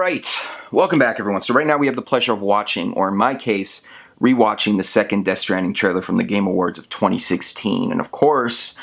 right, welcome back everyone. So right now we have the pleasure of watching, or in my case, rewatching the second Death Stranding trailer from the Game Awards of 2016. And of course,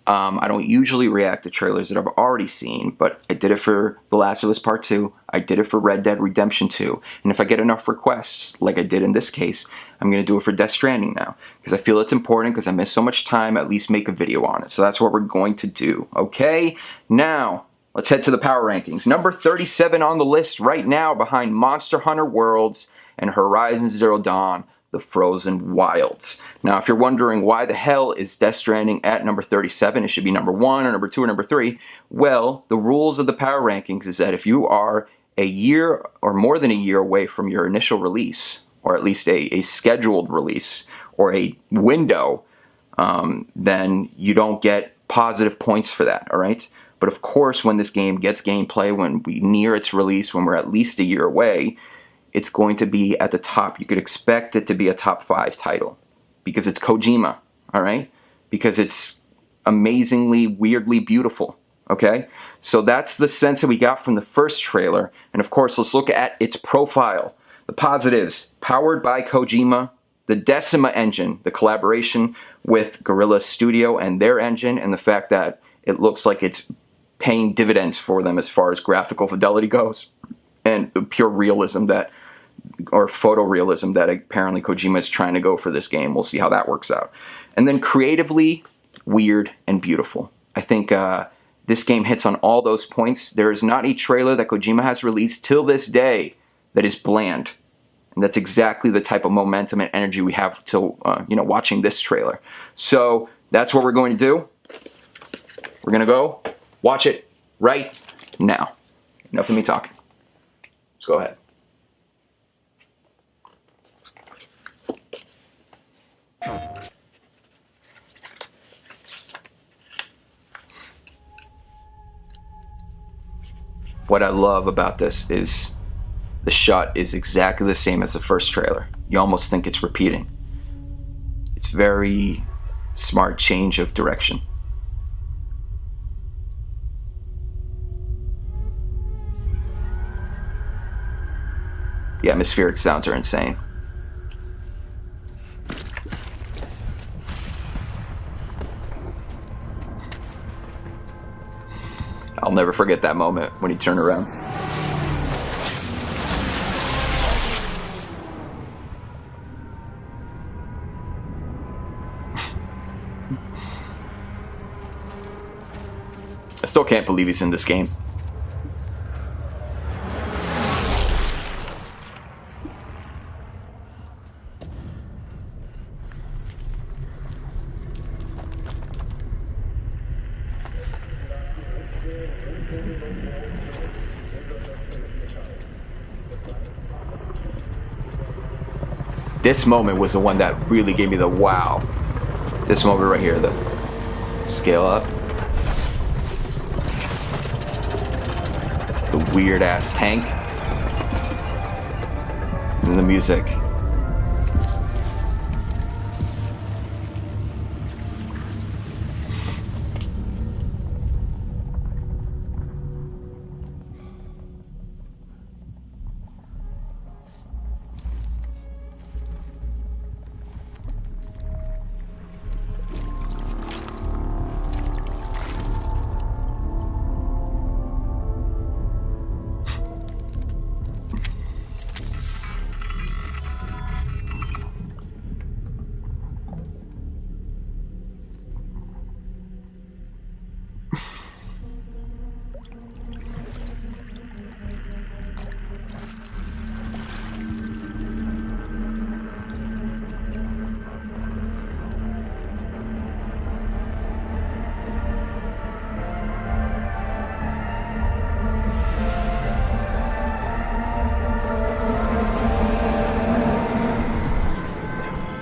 I don't usually react to trailers that I've already seen, but I did it for The Last of Us Part 2, I did it for Red Dead Redemption 2, and if I get enough requests, like I did in this case, I'm going to do it for Death Stranding now, because I feel it's important, because I missed so much time, at least make a video on it. So that's what we're going to do, okay? Now, let's head to the power rankings. Number 37 on the list right now, behind Monster Hunter Worlds and Horizon Zero Dawn, The Frozen Wilds. Now, if you're wondering why the hell is Death Stranding at number 37, it should be number 1 or number 2 or number 3, well, the rules of the power rankings is that if you are a year or more than a year away from your initial release, or at least a scheduled release, or a window, then you don't get positive points for that, all right? But of course, when this game gets gameplay, when we near its release, when we're at least a year away, it's going to be at the top. You could expect it to be a top 5 title because it's Kojima, all right? Because it's amazingly, weirdly beautiful, okay? So that's the sense that we got from the first trailer. And of course, let's look at its profile. The positives: powered by Kojima, the Decima engine, the collaboration with Guerrilla Studio and their engine, and the fact that it looks like it's paying dividends for them as far as graphical fidelity goes, and the pure realism that, or photorealism that apparently Kojima is trying to go for this game. We'll see how that works out. And then creatively, weird and beautiful. I think this game hits on all those points. There is not a trailer that Kojima has released till this day that is bland. And that's exactly the type of momentum and energy we have till watching this trailer. So that's what we're going to do. We're going to go watch it right now. Enough of me talking. Let's go ahead. What I love about this is the shot is exactly the same as the first trailer. You almost think it's repeating. It's very smart change of direction. The atmospheric sounds are insane. I'll never forget that moment when he turned around. I still can't believe he's in this game. This moment was the one that really gave me the wow. This moment right here, the scale up. The weird ass tank. And the music.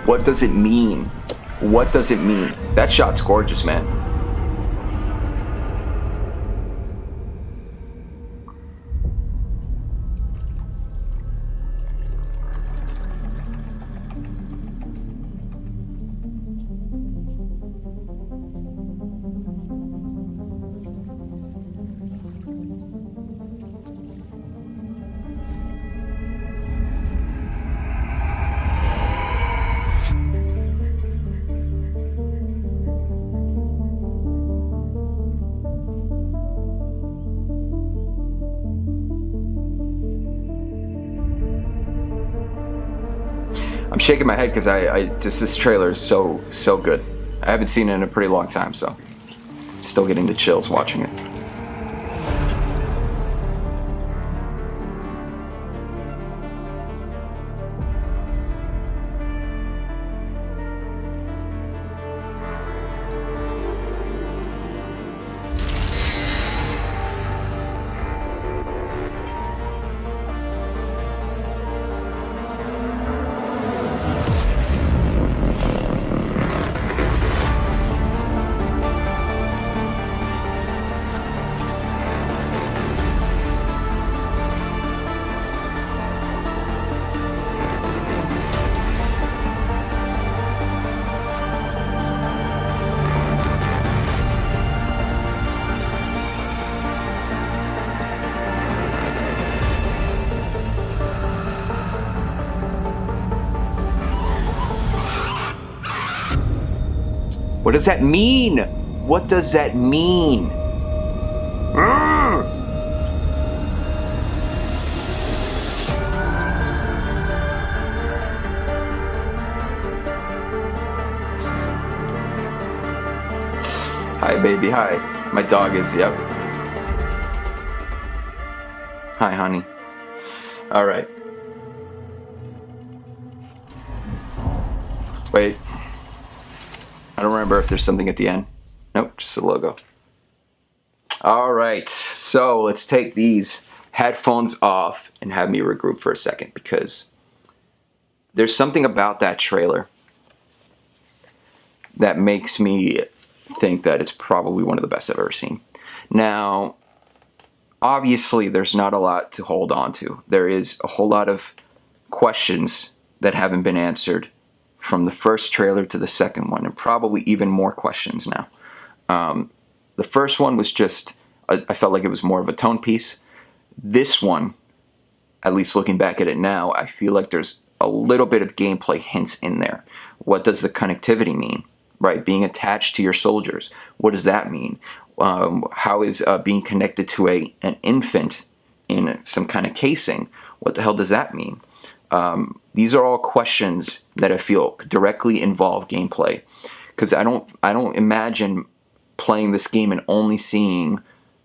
What does it mean? What does it mean? That shot's gorgeous, man. shaking my head because I just, this trailer is so good. I haven't seen it in a pretty long time, so still getting the chills watching it. What does that mean? What does that mean? Hi, baby, hi. My dog is, yep. Hi, honey. All right. Wait. I don't remember if there's something at the end. Nope, just a logo. All right, so let's take these headphones off and have me regroup for a second, because there's something about that trailer that makes me think that it's probably one of the best I've ever seen. Now, obviously, there's not a lot to hold on to. There is a whole lot of questions that haven't been answered from the first trailer to the second one, and probably even more questions now. The first one was just, I felt like it was more of a tone piece. This one, at least looking back at it now, I feel like there's a little bit of gameplay hints in there. What does the connectivity mean? Right, being attached to your soldiers. What does that mean? How is being connected to an infant in some kind of casing? What the hell does that mean? These are all questions that I feel directly involve gameplay, because I don't imagine playing this game and only seeing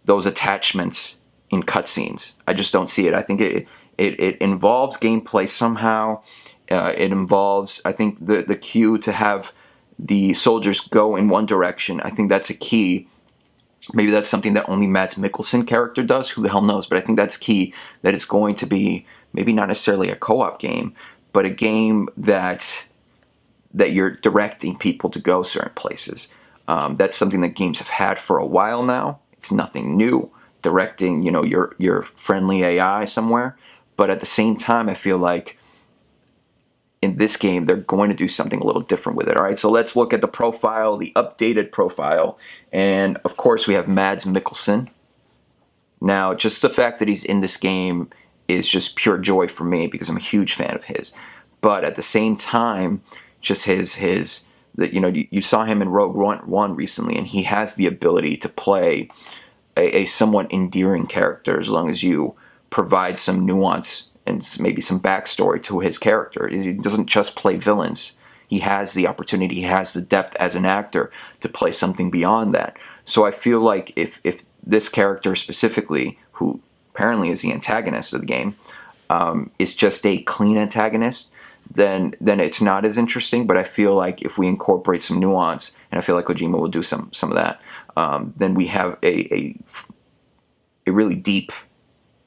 those attachments in cutscenes. I just don't see it. I think it involves gameplay somehow. It involves, I think, the cue to have the soldiers go in one direction. I think that's a key. Maybe that's something that only Mads Mikkelsen character does. Who the hell knows? But I think that's key, that it's going to be maybe not necessarily a co-op game, but a game that you're directing people to go certain places. That's something that games have had for a while now. It's nothing new, directing, you know, your friendly AI somewhere. But at the same time, I feel like in this game, they're going to do something a little different with it. All right, so let's look at the profile, the updated profile. And of course, we have Mads Mikkelsen. Now, just the fact that he's in this game is just pure joy for me, because I'm a huge fan of his. But at the same time, just you saw him in Rogue One recently, and he has the ability to play a somewhat endearing character as long as you provide some nuance and maybe some backstory to his character. He doesn't just play villains. He has the opportunity, he has the depth as an actor to play something beyond that. So I feel like if this character specifically, who apparently is the antagonist of the game, is just a clean antagonist, then it's not as interesting. But I feel like if we incorporate some nuance, and I feel like Kojima will do some of that, then we have a really deep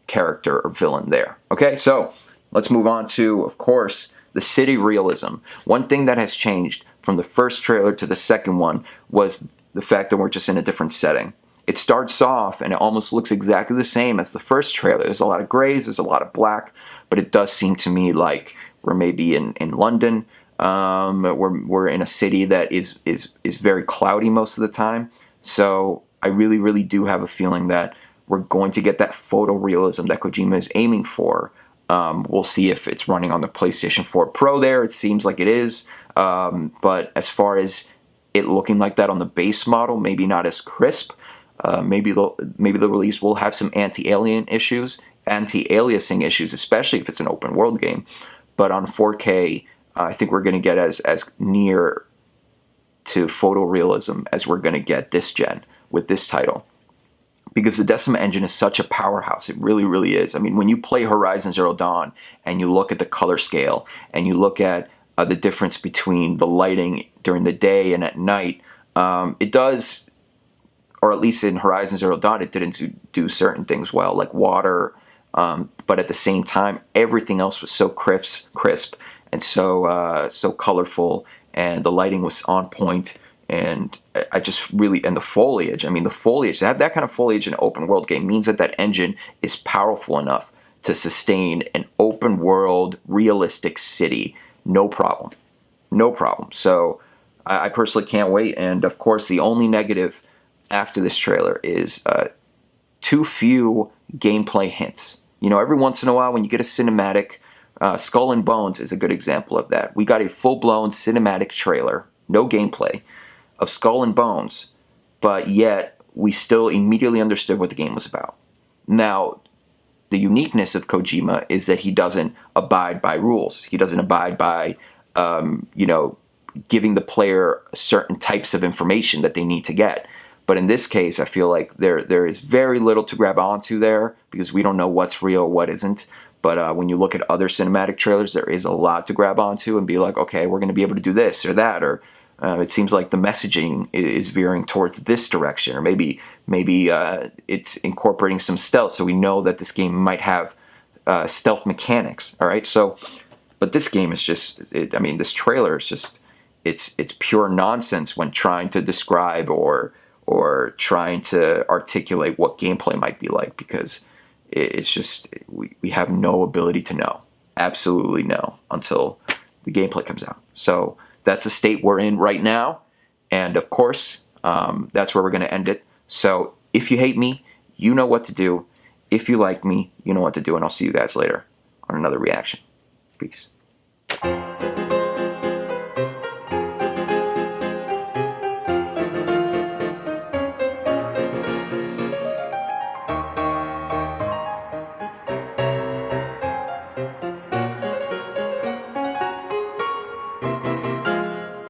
character or villain there. Okay, so let's move on to, of course, the city realism. One thing that has changed from the first trailer to the second one was the fact that we're just in a different setting. It starts off and it almost looks exactly the same as the first trailer. There's a lot of grays, there's a lot of black, but it does seem to me like we're maybe in London. We're in a city that is very cloudy most of the time. So I really do have a feeling that we're going to get that photorealism that Kojima is aiming for. We'll see if it's running on the PlayStation 4 Pro there. It seems like it is. But as far as it looking like that on the base model, maybe not as crisp. Maybe the release will have some anti-aliasing issues, especially if it's an open world game. But on 4K, I think we're going to get as near to photorealism as we're going to get this gen with this title. Because the Decima engine is such a powerhouse. It really, really is. I mean, when you play Horizon Zero Dawn and you look at the color scale and you look at the difference between the lighting during the day and at night, it does, or at least in Horizon Zero Dawn, it didn't do certain things well, like water. But at the same time, everything else was so crisp and so colorful, and the lighting was on point. And I just really, and the foliage, I mean, the foliage, to have that kind of foliage in an open world game means that that engine is powerful enough to sustain an open world, realistic city. No problem. No problem. So I personally can't wait. And of course, the only negative after this trailer is too few gameplay hints. You know, every once in a while when you get a cinematic, Skull and Bones is a good example of that. We got a full-blown cinematic trailer, no gameplay, of Skull and Bones, but yet we still immediately understood what the game was about. Now, the uniqueness of Kojima is that he doesn't abide by rules. He doesn't abide by, giving the player certain types of information that they need to get. But in this case, I feel like there is very little to grab onto there because we don't know what's real, what isn't. But when you look at other cinematic trailers, there is a lot to grab onto and be like, okay, we're going to be able to do this or that, or it seems like the messaging is veering towards this direction, or maybe it's incorporating some stealth, so we know that this game might have stealth mechanics. All right, so but this game is just, this trailer is just, it's pure nonsense when trying to describe or trying to articulate what gameplay might be like, because it's just, we have no ability to know, absolutely no, until the gameplay comes out. So that's the state we're in right now, and of course, that's where we're going to end it. So if you hate me, you know what to do. If you like me, you know what to do, and I'll see you guys later on another reaction. Peace.